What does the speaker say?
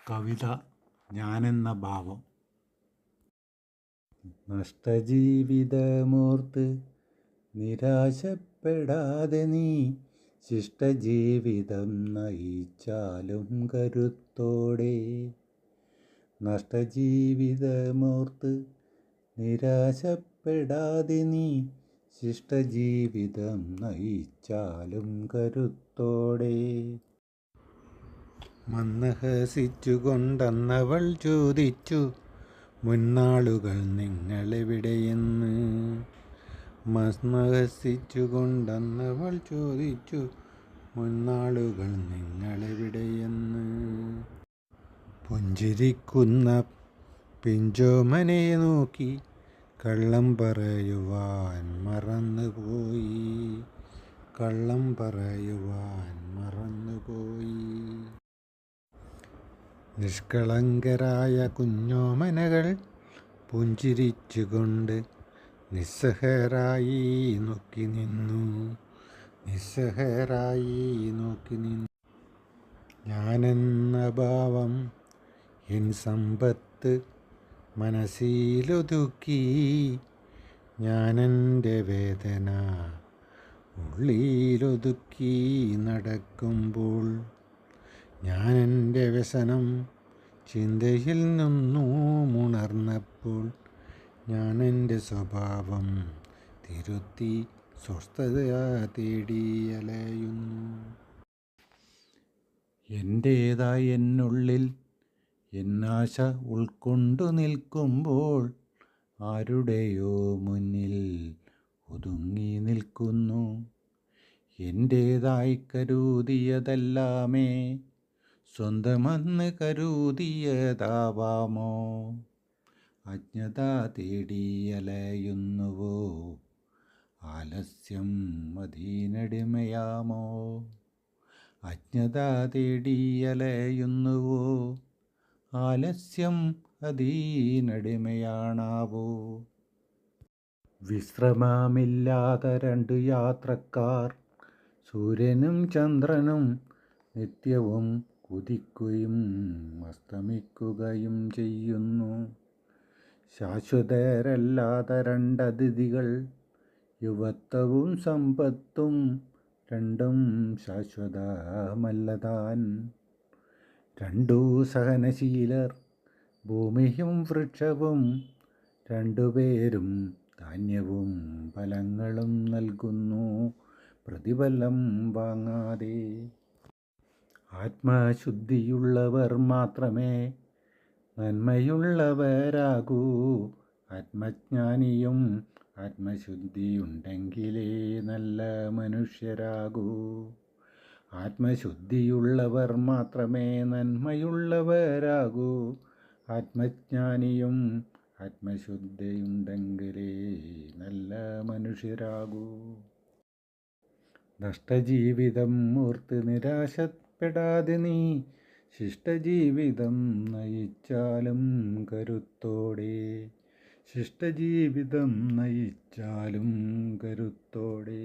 കവിത ഞാനെന്ന ഭാവം. നഷ്ടജീവിതമോർത്ത് നിരാശപ്പെടാതെ നീ ശിഷ്ടജീവിതം നയിച്ചാലും കരുത്തോടെ. നഷ്ടജീവിതമോർത്ത് നിരാശപ്പെടാതെ നീ ശിഷ്ടജീവിതം നയിച്ചാലും കരുത്തോടെ. മന്ദഹസിച്ചുകൊണ്ടന്നവൾ ചോദിച്ചു, മുന്നാളുകൾ നിങ്ങളെവിടെയെന്ന്. മന്ദഹസിച്ചുകൊണ്ടന്നവൾ ചോദിച്ചു, മുന്നാളുകൾ നിങ്ങളെവിടെയെന്ന്. പുഞ്ചിരിക്കുന്ന പിഞ്ചോമനെ നോക്കി കള്ളം പറയുവാൻ മറന്നുപോയി. കള്ളം പറയുവാൻ മറന്നുപോയി. നിഷ്കളങ്കരായ കുഞ്ഞോമനകൾ പുഞ്ചിരിച്ചുകൊണ്ട് നിസ്സഹരായി നോക്കി നിന്നു. നിസ്സഹരായി നോക്കി നിന്നു. ഞാനെന്ന ഭാവം എൻ സമ്പത്ത് മനസ്സിലൊതുക്കി. ഞാനെൻ്റെ വേദന ഉള്ളിലൊതുക്കി നടക്കുമ്പോൾ, ഞാനെൻ്റെ വ്യസനം ചിന്തയിൽ നിന്നുമുണർന്നപ്പോൾ, ഞാനെൻ്റെ സ്വഭാവം തിരുത്തി സ്വസ്ഥത തേടി അലയുന്നു. എൻ്റേതായി എന്നുള്ളിൽ എന്നാശ ഉൾക്കൊണ്ടു നിൽക്കുമ്പോൾ, ആരുടെയോ മുന്നിൽ ഒതുങ്ങി നിൽക്കുന്നു. എൻ്റേതായി കരുതിയതെല്ലാമേ സ്വന്തമെന്ന് കരുതിയതാവാമോ? അജ്ഞത തേടി അലയുന്നുവോ? ആലസ്യം അതിനടിമയാമോ? അജ്ഞത തേടി അലയുന്നുവോ? ആലസ്യം അതിനടിമയാണാവോ? വിശ്രമമില്ലാത്ത രണ്ടു യാത്രക്കാർ, സൂര്യനും ചന്ദ്രനും നിത്യവും ഉദിക്കുകയും അസ്തമിക്കുകയും ചെയ്യുന്നു. ശാശ്വതരല്ലാത്ത രണ്ടതിഥികൾ, യുവത്വവും സമ്പത്തും രണ്ടും ശാശ്വതമല്ലതാൻ. രണ്ടു സഹനശീലർ, ഭൂമിയും വൃക്ഷവും, രണ്ടുപേരും ധാന്യവും ഫലങ്ങളും നൽകുന്നു പ്രതിഫലം വാങ്ങാതെ. ആത്മശുദ്ധിയുള്ളവർ മാത്രമേ നന്മയുള്ളവരാകൂ. ആത്മജ്ഞാനിയും ആത്മശുദ്ധിയുണ്ടെങ്കിലേ നല്ല മനുഷ്യരാകൂ. ആത്മശുദ്ധിയുള്ളവർ മാത്രമേ നന്മയുള്ളവരാകൂ. ആത്മജ്ഞാനിയും ആത്മശുദ്ധിയുണ്ടെങ്കിലേ നല്ല മനുഷ്യരാകൂ. നഷ്ടജീവിതം ഓർത്ത് നിരാശപ്പെടാതെ നീ ശിഷ്ടജീവിതം നയിച്ചാലും കരുത്തോടെ. ശിഷ്ടജീവിതം നയിച്ചാലും കരുത്തോടെ.